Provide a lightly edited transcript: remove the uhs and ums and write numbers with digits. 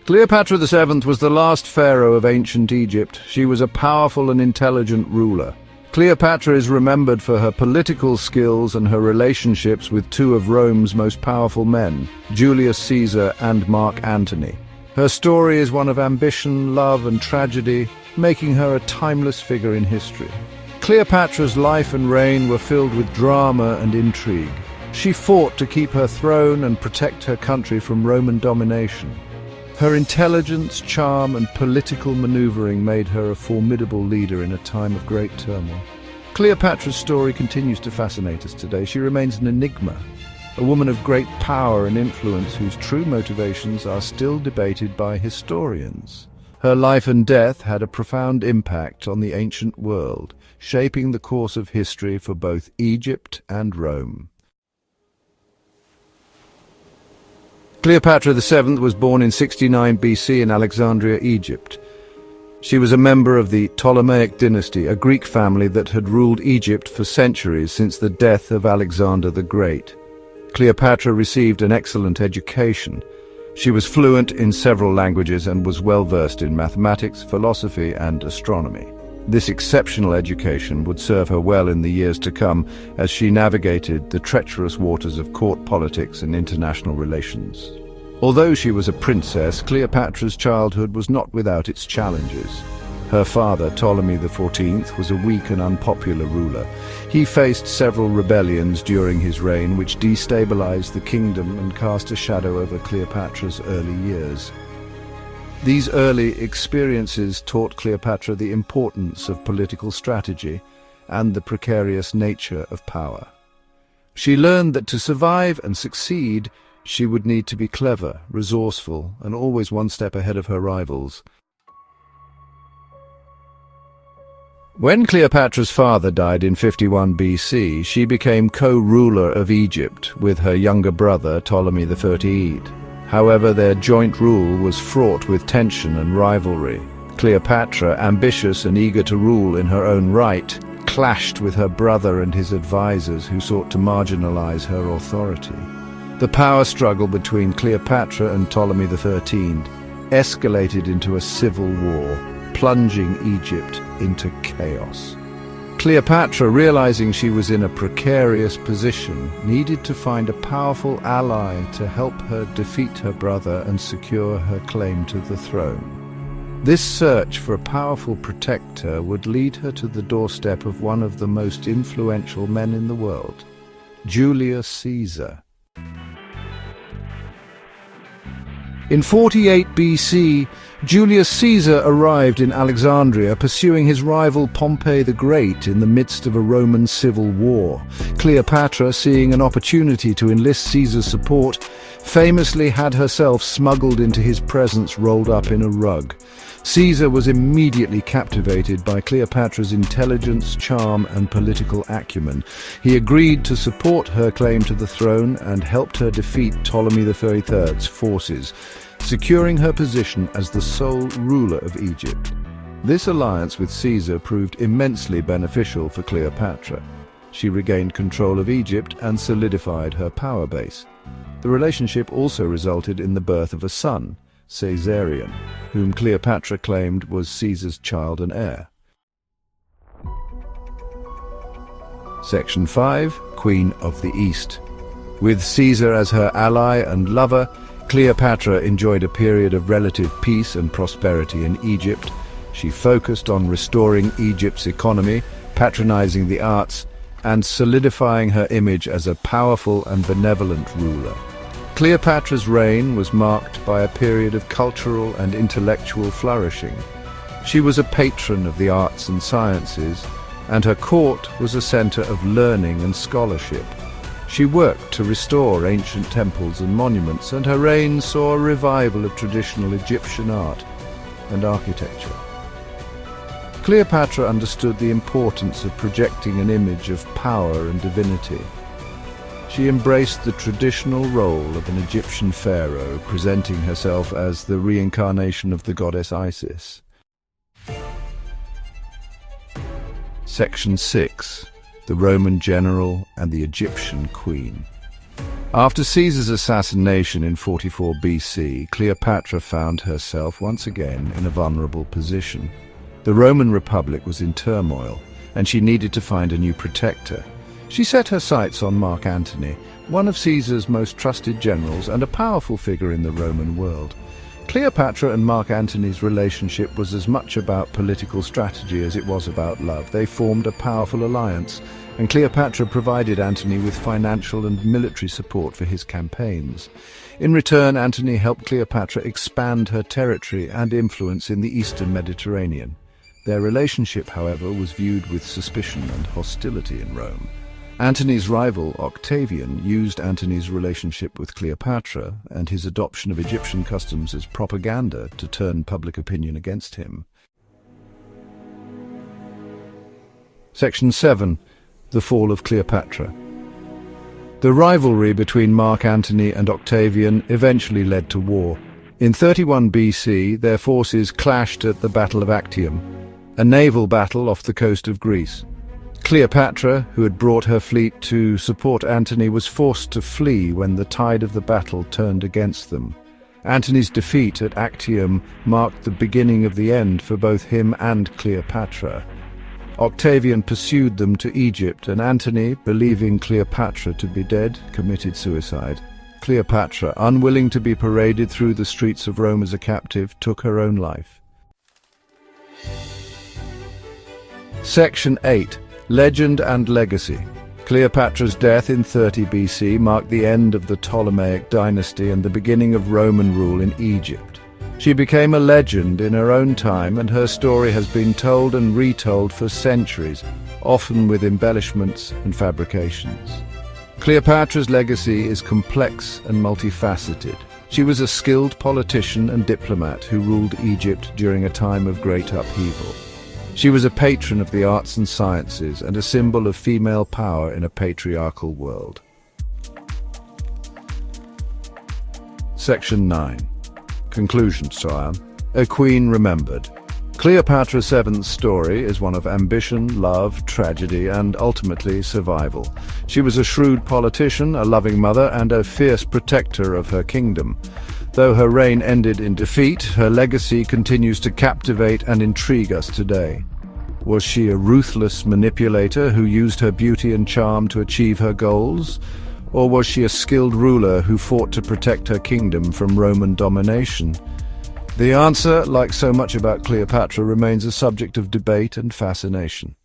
Cleopatra VII was the last pharaoh of ancient Egypt. She was a powerful and intelligent ruler. Cleopatra is remembered for her political skills and her relationships with two of Rome's most powerful men, Julius Caesar and Mark Antony. Her story is one of ambition, love, and tragedy, making her a timeless figure in history. Cleopatra's life and reign were filled with drama and intrigue. She fought to keep her throne and protect her country from Roman domination. Her intelligence, charm, and political maneuvering made her a formidable leader in a time of great turmoil. Cleopatra's story continues to fascinate us today. She remains an enigma, a woman of great power and influence whose true motivations are still debated by historians. Her life and death had a profound impact on the ancient world, shaping the course of history for both Egypt and Rome. Cleopatra VII was born in 69 BC in Alexandria, Egypt. She was a member of the Ptolemaic dynasty, a Greek family that had ruled Egypt for centuries since the death of Alexander the Great. Cleopatra received an excellent education. She was fluent in several languages and was well versed in mathematics, philosophy, and astronomy. This exceptional education would serve her well in the years to come as she navigated the treacherous waters of court politics and international relations. Although she was a princess, Cleopatra's childhood was not without its challenges. Her father, Ptolemy XIV, was a weak and unpopular ruler. He faced several rebellions during his reign which destabilized the kingdom and cast a shadow over Cleopatra's early years. These early experiences taught Cleopatra the importance of political strategy and the precarious nature of power. She learned that to survive and succeed, she would need to be clever, resourceful, and always one step ahead of her rivals. When Cleopatra's father died in 51 BC, she became co-ruler of Egypt with her younger brother, Ptolemy XIII. However, their joint rule was fraught with tension and rivalry. Cleopatra, ambitious and eager to rule in her own right, clashed with her brother and his advisors who sought to marginalize her authority. The power struggle between Cleopatra and Ptolemy XIII escalated into a civil war, plunging Egypt into chaos. Cleopatra, realizing she was in a precarious position, needed to find a powerful ally to help her defeat her brother and secure her claim to the throne. This search for a powerful protector would lead her to the doorstep of one of the most influential men in the world, Julius Caesar. In 48 BC, Julius Caesar arrived in Alexandria, pursuing his rival Pompey the Great in the midst of a Roman civil war. Cleopatra, seeing an opportunity to enlist Caesar's support, famously had herself smuggled into his presence rolled up in a rug. Caesar was immediately captivated by Cleopatra's intelligence, charm, and political acumen. He agreed to support her claim to the throne and helped her defeat Ptolemy XIII's forces, securing her position as the sole ruler of Egypt. This alliance with Caesar proved immensely beneficial for Cleopatra. She regained control of Egypt and solidified her power base. The relationship also resulted in the birth of a son, Caesarion, whom Cleopatra claimed was Caesar's child and heir. Section 5. Queen of the East. With Caesar as her ally and lover, Cleopatra enjoyed a period of relative peace and prosperity in Egypt. She focused on restoring Egypt's economy, patronizing the arts, and solidifying her image as a powerful and benevolent ruler. Cleopatra's reign was marked by a period of cultural and intellectual flourishing. She was a patron of the arts and sciences, and her court was a center of learning and scholarship. She worked to restore ancient temples and monuments, and her reign saw a revival of traditional Egyptian art and architecture. Cleopatra understood the importance of projecting an image of power and divinity. She embraced the traditional role of an Egyptian pharaoh, presenting herself as the reincarnation of the goddess Isis. Section 6. The Roman General and the Egyptian Queen. After Caesar's assassination in 44 BC, Cleopatra found herself once again in a vulnerable position. The Roman Republic was in turmoil, and she needed to find a new protector. She set her sights on Mark Antony, one of Caesar's most trusted generals and a powerful figure in the Roman world. Cleopatra and Mark Antony's relationship was as much about political strategy as it was about love. They formed a powerful alliance, and Cleopatra provided Antony with financial and military support for his campaigns. In return, Antony helped Cleopatra expand her territory and influence in the eastern Mediterranean. Their relationship, however, was viewed with suspicion and hostility in Rome. Antony's rival, Octavian, used Antony's relationship with Cleopatra and his adoption of Egyptian customs as propaganda to turn public opinion against him. Section 7. The Fall of Cleopatra. The rivalry between Mark Antony and Octavian eventually led to war. In 31 BC, their forces clashed at the Battle of Actium, a naval battle off the coast of Greece. Cleopatra, who had brought her fleet to support Antony, was forced to flee when the tide of the battle turned against them. Antony's defeat at Actium marked the beginning of the end for both him and Cleopatra. Octavian pursued them to Egypt, and Antony, believing Cleopatra to be dead, committed suicide. Cleopatra, unwilling to be paraded through the streets of Rome as a captive, took her own life. Section 8. Legend and Legacy. Cleopatra's death in 30 BC marked the end of the Ptolemaic dynasty and the beginning of Roman rule in Egypt. She became a legend in her own time, and her story has been told and retold for centuries, often with embellishments and fabrications. Cleopatra's legacy is complex and multifaceted. She was a skilled politician and diplomat who ruled Egypt during a time of great upheaval. She was a patron of the arts and sciences and a symbol of female power in a patriarchal world. Section 9. Conclusion, Sire. A Queen Remembered. Cleopatra VII's story is one of ambition, love, tragedy, and ultimately survival. She was a shrewd politician, a loving mother, and a fierce protector of her kingdom. Though her reign ended in defeat, her legacy continues to captivate and intrigue us today. Was she a ruthless manipulator who used her beauty and charm to achieve her goals? Or was she a skilled ruler who fought to protect her kingdom from Roman domination? The answer, like so much about Cleopatra, remains a subject of debate and fascination.